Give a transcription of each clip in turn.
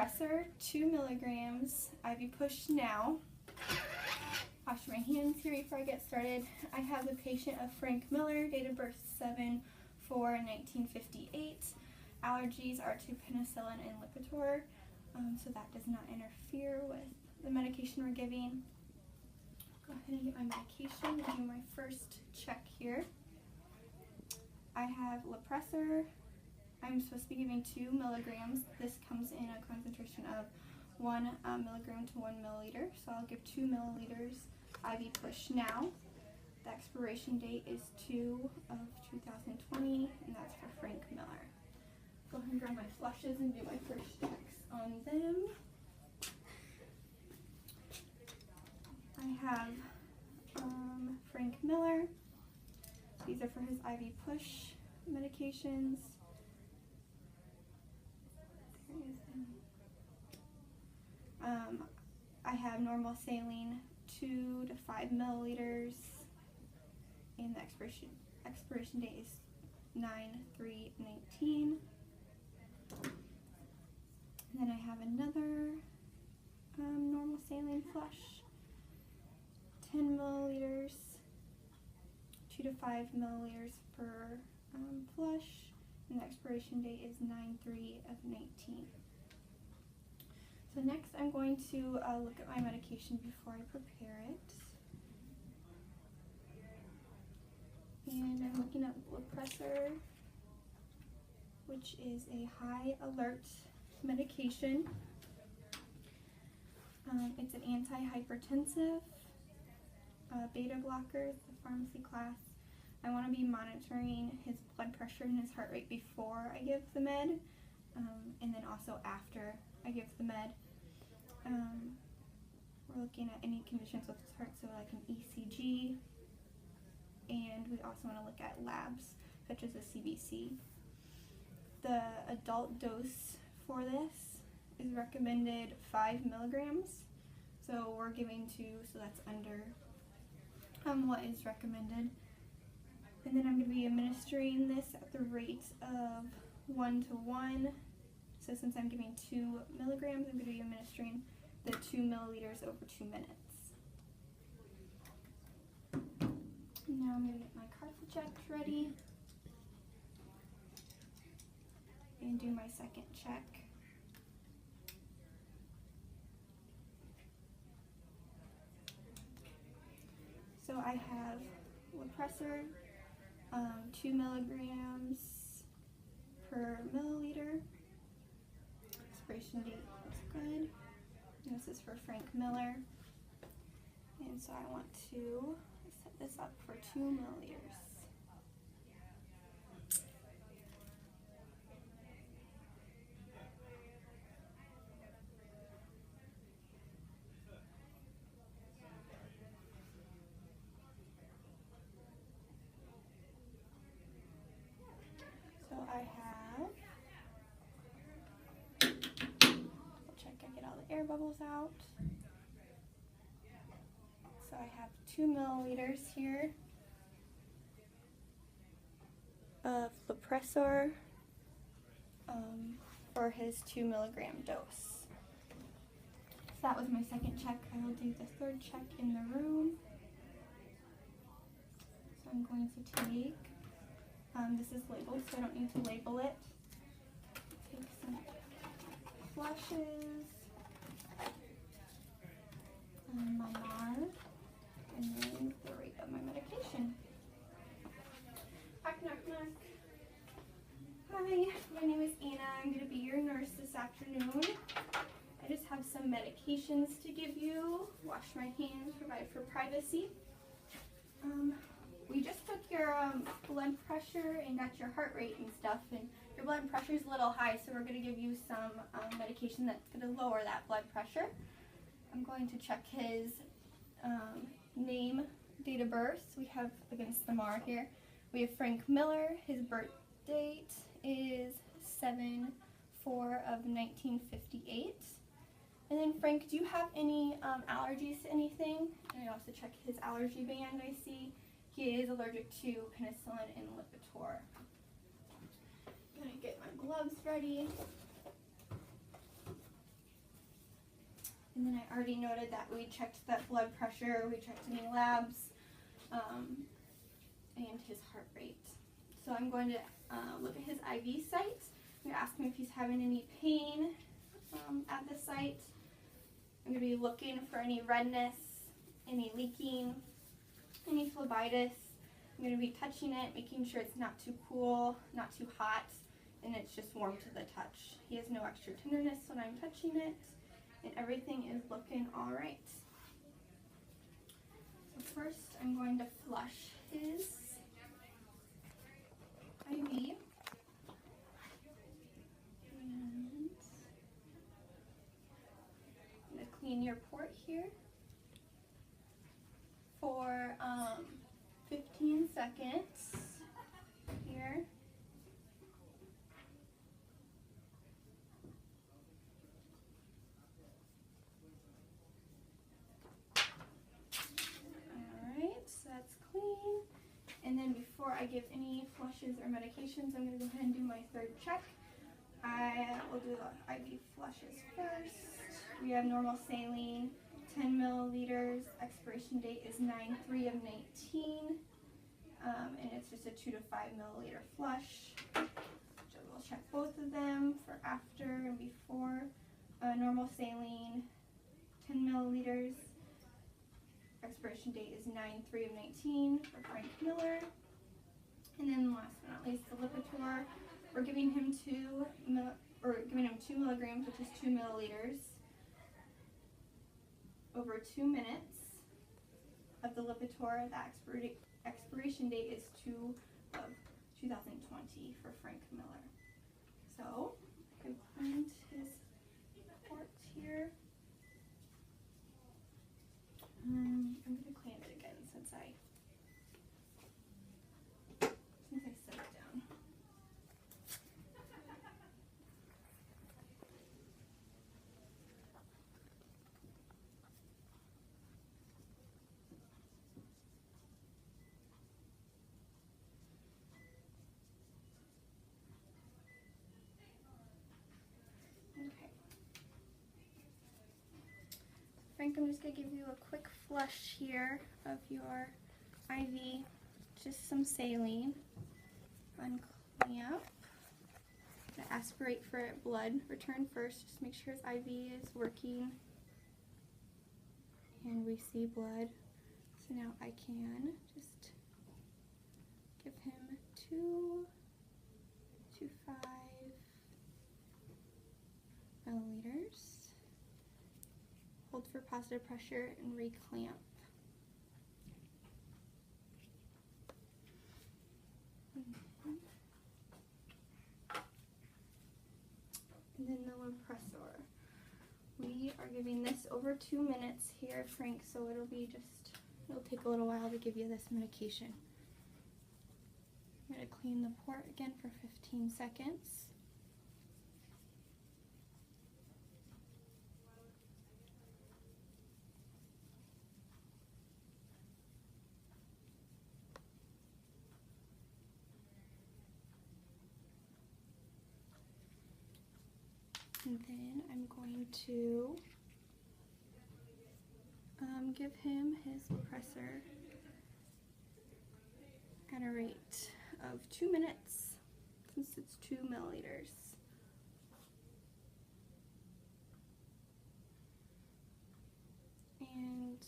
Lipressor, 2 milligrams, IV push now. Wash my hands here before I get started. I have the patient of Frank Miller, date of birth 7/4/1958. Allergies are to penicillin and Lipitor, so that does not interfere with the medication we're giving. Go ahead and get my medication and do my first check here. I have Lipressor. I'm supposed to be giving 2 milligrams. This comes in a concentration of 1 milligram to 1 milliliter. So I'll give 2 milliliters IV push now. The expiration date is 2/2020, and that's for Frank Miller. Go ahead and grab my flushes and do my first checks on them. I have Frank Miller. These are for his IV push medications. I have normal saline 2 to 5 milliliters, and the expiration date is 9/3/19. And then I have another normal saline flush, 10 milliliters, 2 to 5 milliliters per flush, and the expiration date is 9/3/19. So next I'm going to look at my medication before I prepare it. And I'm looking at Lipressor, which is a high alert medication. It's an antihypertensive, beta blocker, the pharmacy class. I want to be monitoring his blood pressure and his heart rate before I give the med, and then also after I give the med. We're looking at any conditions with his heart, so like an ECG, and we also want to look at labs such as a CBC. The adult dose for this is recommended 5 milligrams, so we're giving 2, so that's under what is recommended. And then I'm going to be administering this at the rate of 1:1. So since I'm giving 2 milligrams, I'm going to be administering the 2 milliliters over 2 minutes. Now I'm going to get my cartridge ready and do my second check. So I have Lipressor, 2 milligrams per milliliter. Expiration date looks good. And this is for Frank Miller. And so I want to set this up for 2 milliliters. So I have, check I get all the air bubbles out. So I have 2 milliliters here of Lipressor for his 2 milligram dose. So that was my second check. I will do the third check in the room. So I'm going to take, this is labeled, so I don't need to label it. Take some flushes, my NARD, and then the rate of my medication. Knock, knock, knock. Hi, my name is Anna. I'm going to be your nurse this afternoon. I just have some medications to give you. Wash my hands, provide for privacy. We just took your blood pressure and got your heart rate and stuff, and your blood pressure is a little high, so we're going to give you some medication that's going to lower that blood pressure. I'm going to check his name, date of birth. We have against the MAR here. We have Frank Miller. His birth date is 7/4/1958. And then Frank, do you have any allergies to anything? And I also check his allergy band. I see he is allergic to penicillin and Lipitor. I'm gonna get my gloves ready. And then I already noted that we checked that blood pressure, we checked any labs, and his heart rate. So I'm going to look at his IV site. I'm going to ask him if he's having any pain at the site. I'm going to be looking for any redness, any leaking, any phlebitis. I'm going to be touching it, making sure it's not too cool, not too hot, and it's just warm to the touch. He has no extra tenderness when I'm touching it, and everything is looking all right. So first, I'm going to flush his IV. And I'm going to clean your port here for 15 seconds here. Alright, so that's clean. And then before I give any flushes or medications, I'm going to go ahead and do my third check. I will do the IV flushes first. We have normal saline, 10 milliliters. Expiration date is 9/3 of 19. And it's just a 2 to 5 milliliter flush. So we'll check both of them for after and before. Normal saline, 10 milliliters. Expiration date is 9/3 of 19 for Frank Miller. And then last but not least, the Lipitor. We're giving him 2 milligrams, which is 2 milliliters, over 2 minutes of the Lipitor. The expiration date is 2 of 2020 for Frank Miller. So I've cleaned his port here. I'm going to clean it again since I set it down. Okay. Frank, I'm just going to give you a quick flush here of your IV, just some saline. Unclamp. Aspirate for blood. Return first, just make sure his IV is working. And we see blood. So now I can just give him 2 to 5 milliliters. Hold for positive pressure and reclamp. And then the Lipitor. We are giving this over 2 minutes here, Frank, so it'll take a little while to give you this medication. I'm going to clean the port again for 15 seconds. And then I'm going to give him his pressor at a rate of 2 minutes, since it's 2 milliliters. And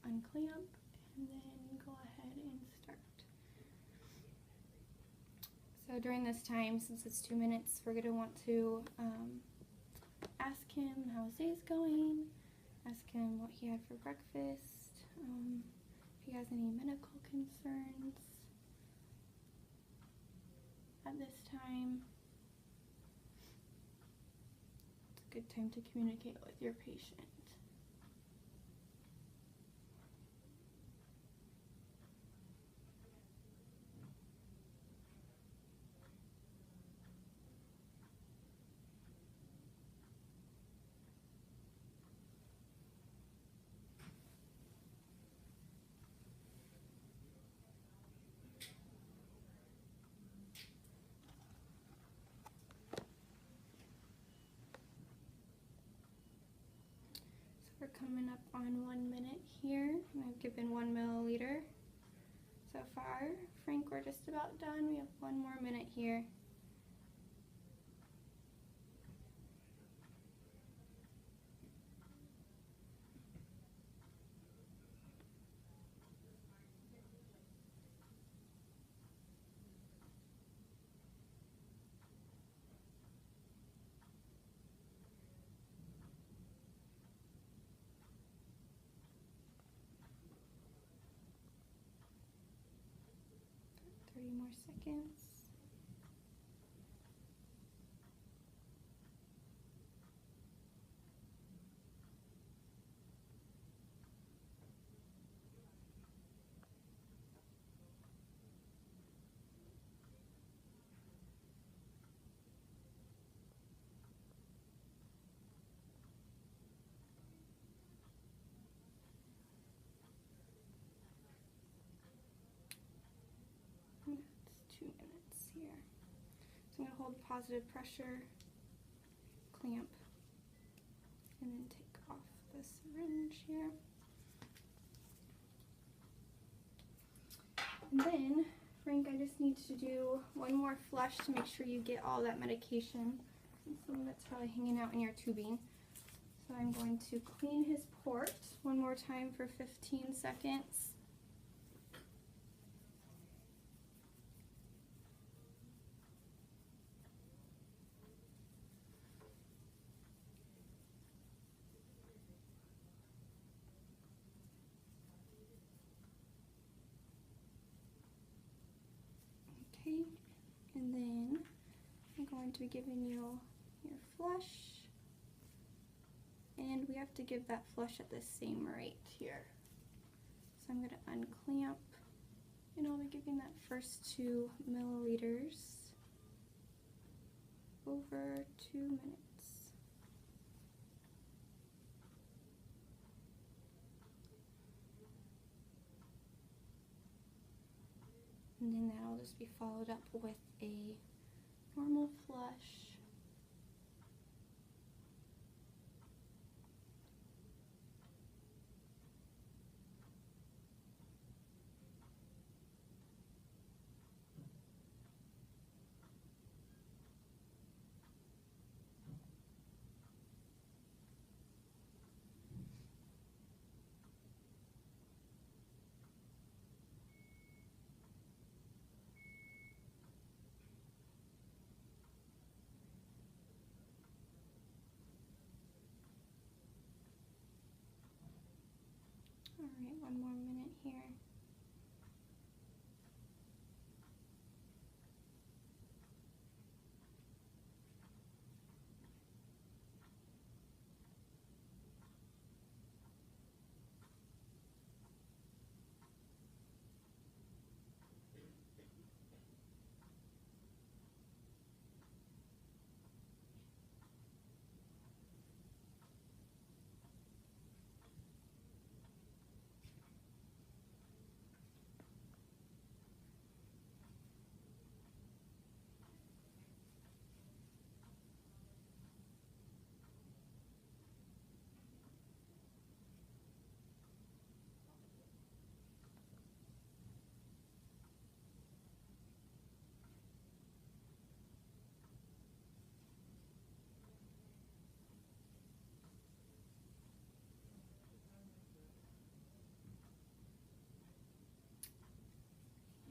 I'm gonna unclamp and then go ahead and start. So during this time, since it's 2 minutes, we're gonna want to ask him how his day's going, ask him what he had for breakfast, if he has any medical concerns at this time. It's a good time to communicate with your patient. We're coming up on 1 minute here, and I've given 1 milliliter so far. Frank, we're just about done. We have 1 more minute here. More seconds. That's 2 minutes here. So I'm going to hold positive pressure, clamp, and then take off the syringe here. And then, Frank, I just need to do 1 more flush to make sure you get all that medication. And some of it's probably hanging out in your tubing. So I'm going to clean his port 1 more time for 15 seconds. Okay, and then I'm going to be giving you your flush, and we have to give that flush at the same rate here. So I'm going to unclamp, and I'll be giving that first 2 milliliters over 2 minutes. And then that'll just be followed up with a normal flush. All right, 1 more minute here.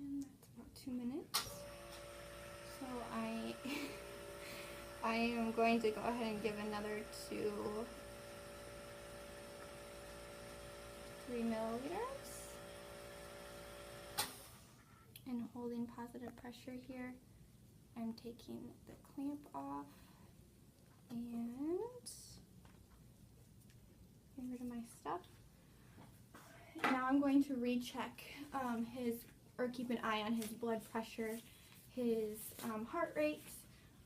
And that's about 2 minutes. So I am going to go ahead and give another 3 milliliters. And holding positive pressure here, I'm taking the clamp off and getting rid of my stuff. Now I'm going to recheck keep an eye on his blood pressure, his heart rate,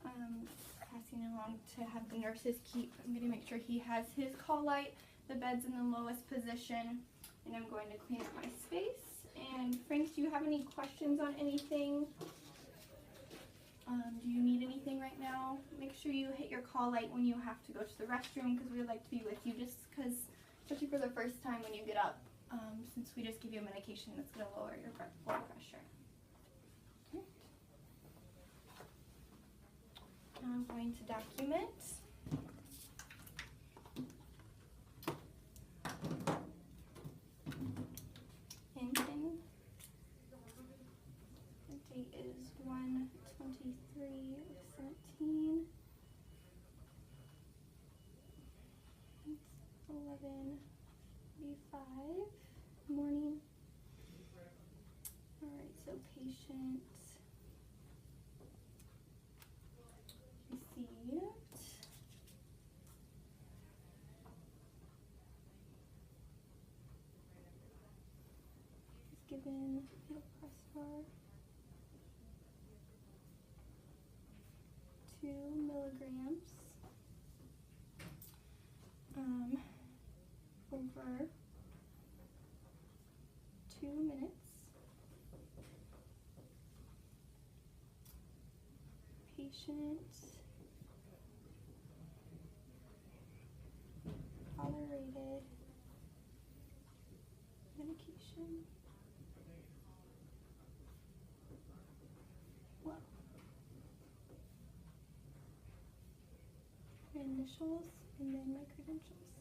passing along to have the nurses keep. I'm going to make sure he has his call light, the bed's in the lowest position, and I'm going to clean up my space. And Frank, do you have any questions on anything? Do you need anything right now? Make sure you hit your call light when you have to go to the restroom, because we would like to be with you just because especially for the first time when you get up, since we just give you a medication that's going to lower your blood pressure. Okay. Now I'm going to document. Hinton. The date is 1/23/17. It's 11:45 morning. Alright, so patient received is given Lipopressor 2 milligrams over 2 minutes. Patient tolerated medication well. My initials and then my credentials.